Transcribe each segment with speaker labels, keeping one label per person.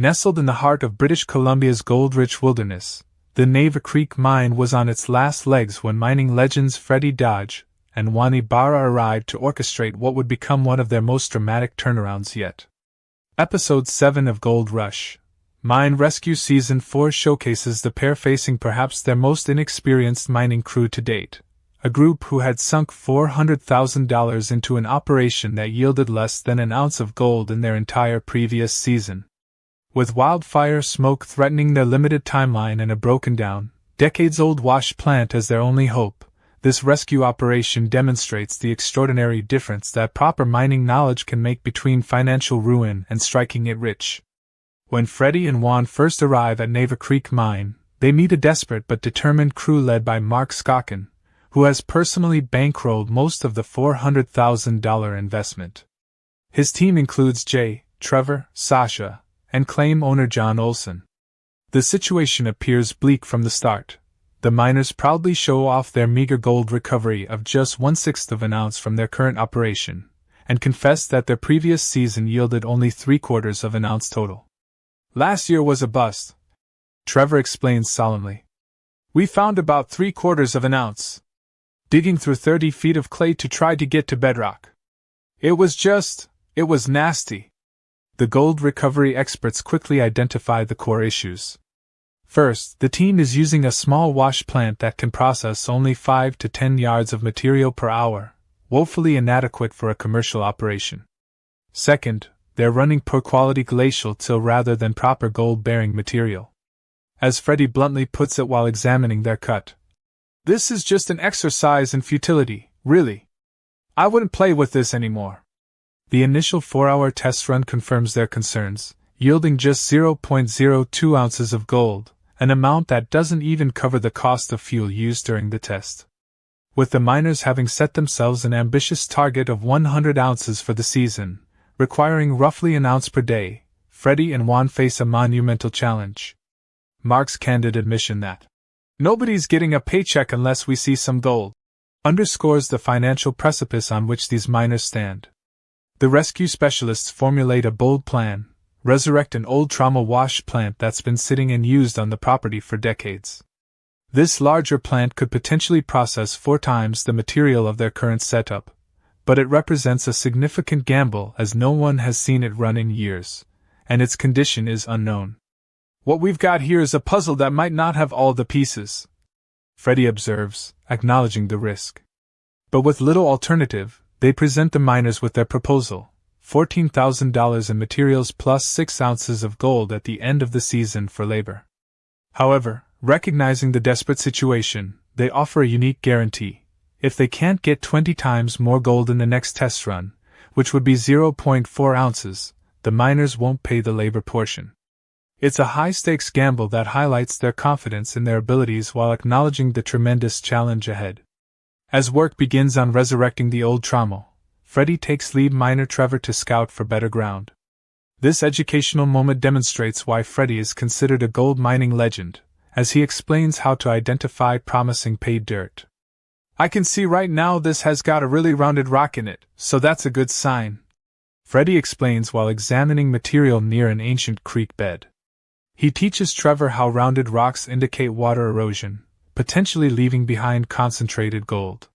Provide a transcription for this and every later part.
Speaker 1: Nestled in the heart of British Columbia's gold-rich wilderness, the Neva Creek mine was on its last legs when mining legends Freddy Dodge and Juan arrived to orchestrate what would become one of their most dramatic turnarounds yet. Episode 7 of Gold Rush, Mine Rescue Season 4 showcases the pair facing perhaps their most inexperienced mining crew to date, a group who had sunk $400,000 into an operation that yielded less than an ounce of gold in their entire previous season. With wildfire smoke threatening their limited timeline and a broken-down, decades-old wash plant as their only hope, this rescue operation demonstrates the extraordinary difference that proper mining knowledge can make between financial ruin and striking it rich. When Freddy and Juan first arrive at Neva Creek Mine, they meet a desperate but determined crew led by Mark Skocken, who has personally bankrolled most of the $400,000 investment. His team includes Jay, Trevor, Sasha, and claim owner John Olson. The situation appears bleak from the start. The miners proudly show off their meager gold recovery of just 1/6 of an ounce from their current operation, and confess that their previous season yielded only 3/4 of an ounce total. "Last year was a bust," Trevor explains solemnly. "We found about 3/4 of an ounce, digging through 30 feet of clay to try to get to bedrock. It was nasty." The gold recovery experts quickly identify the core issues. First, the team is using a small wash plant that can process only 5 to 10 yards of material per hour, woefully inadequate for a commercial operation. Second, they're running poor-quality glacial till rather than proper gold-bearing material. As Freddy bluntly puts it while examining their cut, "This is just an exercise in futility, really. I wouldn't play with this anymore." The initial 4-hour test run confirms their concerns, yielding just 0.02 ounces of gold, an amount that doesn't even cover the cost of fuel used during the test. With the miners having set themselves an ambitious target of 100 ounces for the season, requiring roughly an ounce per day, Freddy and Juan face a monumental challenge. Mark's candid admission that "nobody's getting a paycheck unless we see some gold" underscores the financial precipice on which these miners stand. The rescue specialists formulate a bold plan: resurrect an old Trommel wash plant that's been sitting and used on the property for decades. This larger plant could potentially process 4 times the material of their current setup, but it represents a significant gamble as no one has seen it run in years, and its condition is unknown. "What we've got here is a puzzle that might not have all the pieces," Freddy observes, acknowledging the risk. But with little alternative, they present the miners with their proposal: $14,000 in materials plus 6 ounces of gold at the end of the season for labor. However, recognizing the desperate situation, they offer a unique guarantee: if they can't get 20 times more gold in the next test run, which would be 0.4 ounces, the miners won't pay the labor portion. It's a high-stakes gamble that highlights their confidence in their abilities while acknowledging the tremendous challenge ahead. As work begins on resurrecting the old Trommel, Freddy takes lead miner Trevor to scout for better ground. This educational moment demonstrates why Freddy is considered a gold mining legend, as he explains how to identify promising paid dirt. "I can see right now this has got a really rounded rock in it, so that's a good sign," Freddy explains while examining material near an ancient creek bed. He teaches Trevor how rounded rocks indicate water erosion, potentially leaving behind concentrated gold.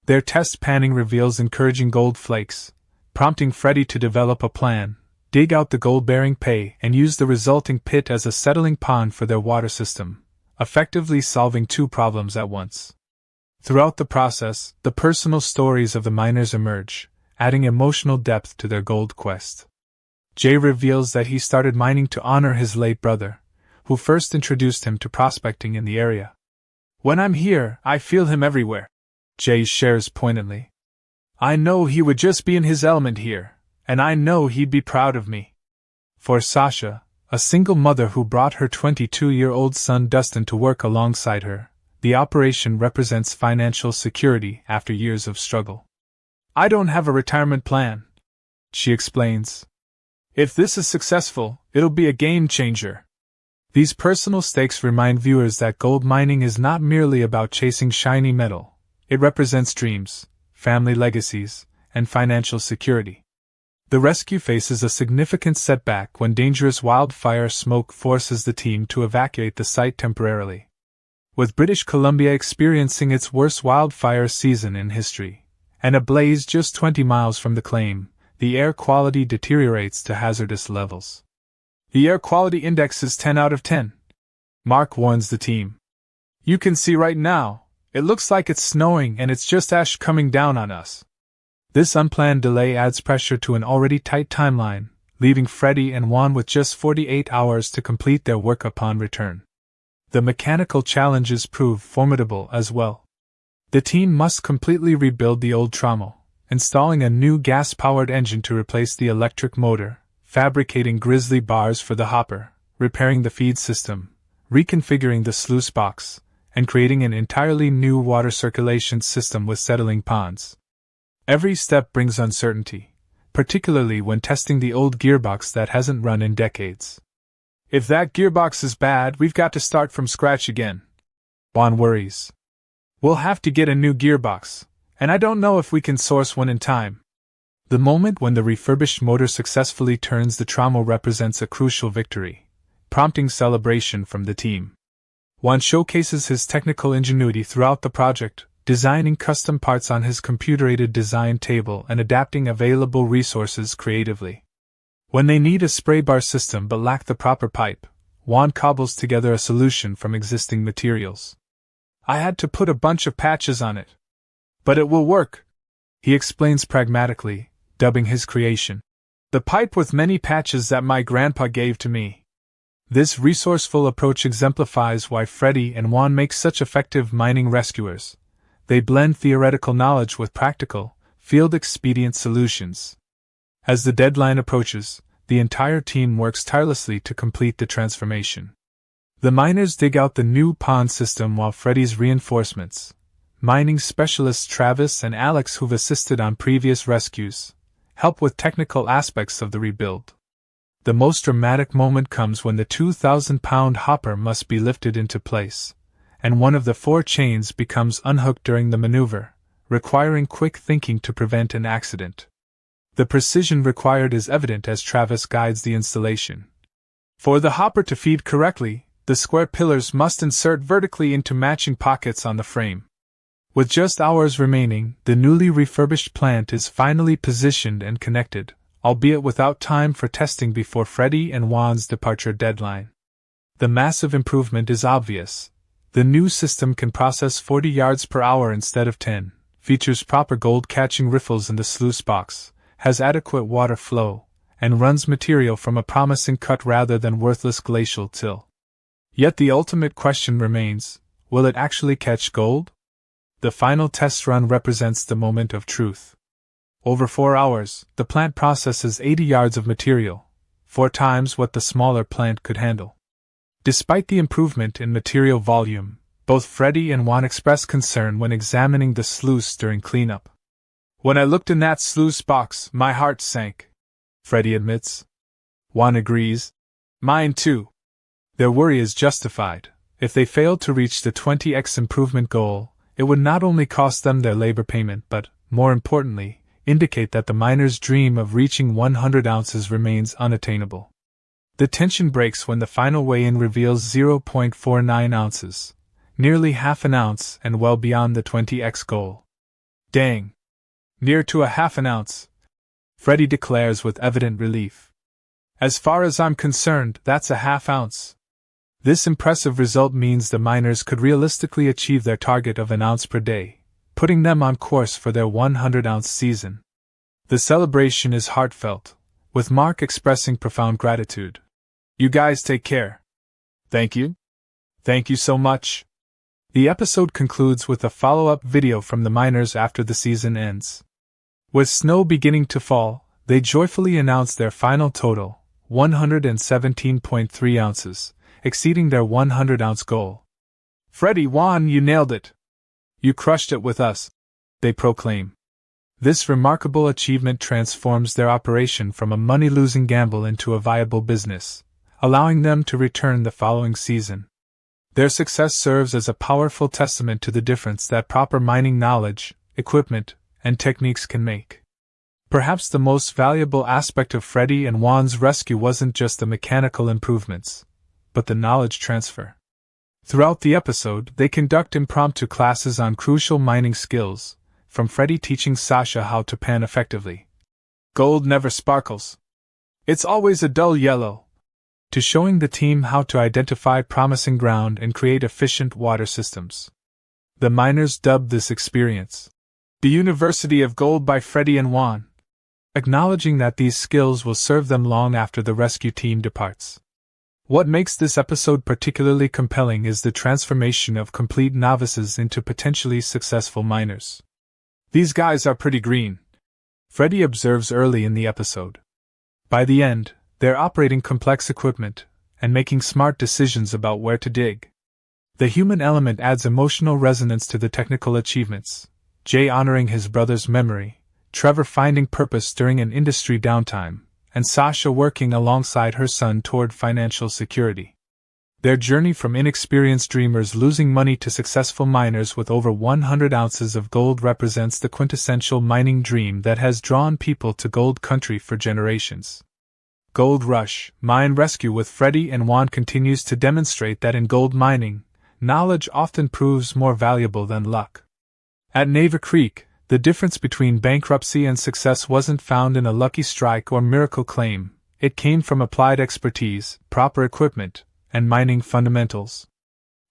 Speaker 1: Their test panning reveals encouraging gold flakes, prompting Freddy to develop a plan: dig out the gold-bearing pay and use the resulting pit as a settling pond for their water system, effectively solving 2 problems at once. Throughout the process, the personal stories of the miners emerge, adding emotional depth to their gold quest. Jay reveals that he started mining to honor his late brother, who first introduced him to prospecting in the area. "When I'm here, I feel him everywhere," Jay shares poignantly. "I know he would just be in his element here, and I know he'd be proud of me." For Sasha, a single mother who brought her 22-year-old son Dustin to work alongside her, the operation represents financial security after years of struggle. "I don't have a retirement plan," she explains. "If this is successful, it'll be a game changer." These personal stakes remind viewers that gold mining is not merely about chasing shiny metal. It represents dreams, family legacies, and financial security. The rescue faces a significant setback when dangerous wildfire smoke forces the team to evacuate the site temporarily. With British Columbia experiencing its worst wildfire season in history, and a blaze just 20 miles from the claim, the air quality deteriorates to hazardous levels. The air quality index is 10 out of 10. Mark warns the team. You can see right now, it looks like it's snowing and it's just ash coming down on us. This unplanned delay adds pressure to an already tight timeline, leaving Freddy and Juan with just 48 hours to complete their work upon return. The mechanical challenges prove formidable as well. The team must completely rebuild the old Trommel, installing a new gas-powered engine to replace the electric motor, fabricating grizzly bars for the hopper, repairing the feed system, reconfiguring the sluice box, and creating an entirely new water circulation system with settling ponds. Every step brings uncertainty, particularly when testing the old gearbox that hasn't run in decades. If that gearbox is bad, we've got to start from scratch again. Juan worries. We'll have to get a new gearbox, and I don't know if we can source one in time. The moment when the refurbished motor successfully turns the Trommel represents a crucial victory, prompting celebration from the team. Juan showcases his technical ingenuity throughout the project, designing custom parts on his computer-aided design table and adapting available resources creatively. When they need a spray bar system but lack the proper pipe, Juan cobbles together a solution from existing materials. I had to put a bunch of patches on it. But it will work, he explains pragmatically, dubbing his creation the pipe with many patches that my grandpa gave to me. This resourceful approach exemplifies why Freddy and Juan make such effective mining rescuers. They blend theoretical knowledge with practical, field-expedient solutions. As the deadline approaches, the entire team works tirelessly to complete the transformation. The miners dig out the new pond system while Freddy's reinforcements, mining specialists Travis and Alex who've assisted on previous rescues, help with technical aspects of the rebuild. The most dramatic moment comes when the 2,000-pound hopper must be lifted into place, and one of the 4 chains becomes unhooked during the maneuver, requiring quick thinking to prevent an accident. The precision required is evident as Travis guides the installation. For the hopper to feed correctly, the square pillars must insert vertically into matching pockets on the frame. With just hours remaining, the newly refurbished plant is finally positioned and connected, albeit without time for testing before Freddy and Juan's departure deadline. The massive improvement is obvious. The new system can process 40 yards per hour instead of 10, features proper gold-catching riffles in the sluice box, has adequate water flow, and runs material from a promising cut rather than worthless glacial till. Yet the ultimate question remains, will it actually catch gold? The final test run represents the moment of truth. Over 4 hours, the plant processes 80 yards of material, 4 times what the smaller plant could handle. Despite the improvement in material volume, both Freddy and Juan express concern when examining the sluice during cleanup. When I looked in that sluice box, my heart sank, Freddy admits. Juan agrees. Mine too. Their worry is justified. If they failed to reach the 20x improvement goal, it would not only cost them their labor payment but, more importantly, indicate that the miners' dream of reaching 100 ounces remains unattainable. The tension breaks when the final weigh-in reveals 0.49 ounces, nearly half an ounce and well beyond the 20x goal. Dang! Near to a half an ounce, Freddy declares with evident relief. As far as I'm concerned, that's a half ounce. This impressive result means the miners could realistically achieve their target of an ounce per day, putting them on course for their 100-ounce season. The celebration is heartfelt, with Mark expressing profound gratitude. You guys take care. Thank you. Thank you so much. The episode concludes with a follow-up video from the miners after the season ends. With snow beginning to fall, they joyfully announce their final total, 117.3 ounces, exceeding their 100-ounce goal. Freddy, Juan, you nailed it. You crushed it with us, they proclaim. This remarkable achievement transforms their operation from a money-losing gamble into a viable business, allowing them to return the following season. Their success serves as a powerful testament to the difference that proper mining knowledge, equipment, and techniques can make. Perhaps the most valuable aspect of Freddy and Juan's rescue wasn't just the mechanical improvements, but the knowledge transfer. Throughout the episode, they conduct impromptu classes on crucial mining skills, from Freddy teaching Sasha how to pan effectively. Gold never sparkles. It's always a dull yellow. To showing the team how to identify promising ground and create efficient water systems. The miners dubbed this experience the University of Gold by Freddy and Juan, acknowledging that these skills will serve them long after the rescue team departs. What makes this episode particularly compelling is the transformation of complete novices into potentially successful miners. These guys are pretty green, Freddy observes early in the episode. By the end, they're operating complex equipment and making smart decisions about where to dig. The human element adds emotional resonance to the technical achievements, Jay honoring his brother's memory, Trevor finding purpose during an industry downtime, and Sasha working alongside her son toward financial security. Their journey from inexperienced dreamers losing money to successful miners with over 100 ounces of gold represents the quintessential mining dream that has drawn people to Gold Country for generations. Gold Rush, Mine Rescue with Freddy and Juan continues to demonstrate that in gold mining, knowledge often proves more valuable than luck. At Neva Creek, the difference between bankruptcy and success wasn't found in a lucky strike or miracle claim, it came from applied expertise, proper equipment, and mining fundamentals.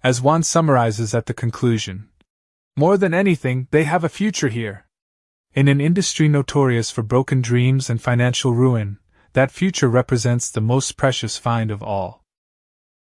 Speaker 1: As Juan summarizes at the conclusion, more than anything, they have a future here. In an industry notorious for broken dreams and financial ruin, that future represents the most precious find of all.